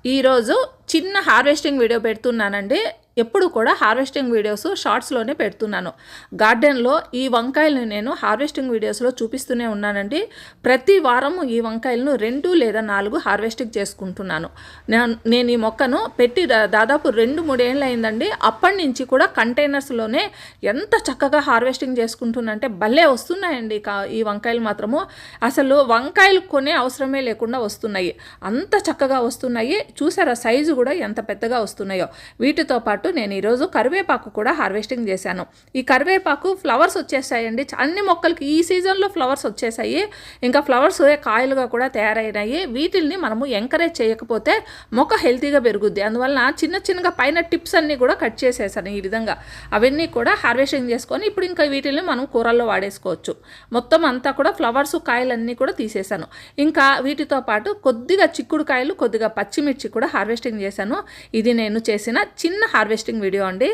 ఈరోజు చిన్న harvesting video పెడుతున్నానండి. ఎప్పుడు కూడా హార్వెస్టింగ్ వీడియోస్ షార్ట్స్లోనే పెడుతున్నాను. గార్డెన్లో ఈ వంకాయలను నేను హార్వెస్టింగ్ వీడియోస్లో చూపిస్తూనే ఉన్నానండి. ప్రతి వారము ఈ వంకాయలను 2 లేదా 4 హార్వెస్టింగ్ చేసుకుంటున్నాను. నేను ఈ మొక్కను పెట్టి దాదాపు 2-3 ఏళ్ళు అయిందండి. అప్పటి నుంచి కూడా కంటైనర్స్లోనే ఎంత చక్కగా హార్వెస్టింగ్ చేసుకుంటున్నంటే భలే వస్తున్నాయండి ఈ వంకాయలు మాత్రము. అసలు వంకాయలు కొనే అవసరమే లేకుండా వస్తున్నాయి, అంత చక్కగా వస్తున్నాయి. చూసారా సైజు కూడా ఎంత పెద్దగా వస్తున్నాయో. వీటితో పాటు నేను ఈరోజు కరివేపాకు కూడా హార్వెస్టింగ్ చేశాను. ఈ కరివేపాకు ఫ్లవర్స్ వచ్చేసాయండి. అన్ని మొక్కలకి ఈ సీజన్లో ఫ్లవర్స్ వచ్చేసాయి. ఇంకా ఫ్లవర్స్ కాయలుగా కూడా తయారైనాయి. వీటిల్ని మనము ఎంకరేజ్ చేయకపోతే మొక్క హెల్తీగా పెరుగుద్ది. అందువల్ల చిన్నగా పైన టిప్స్ అన్నీ కూడా కట్ చేసేసాను. ఈ విధంగా అవన్నీ కూడా హార్వెస్టింగ్ చేసుకొని ఇప్పుడు ఇంకా వీటిల్ని మనం కూరల్లో వాడేసుకోవచ్చు. మొత్తం అంతా కూడా ఫ్లవర్స్ కాయలన్నీ కూడా తీసేసాను. ఇంకా వీటితో పాటు కొద్దిగా చిక్కుడుకాయలు, కొద్దిగా పచ్చిమిర్చి కూడా హార్వెస్టింగ్ చేశాను. ఇది నేను చేసిన చిన్న హార్వెస్టింగ్ వీడియో అండి.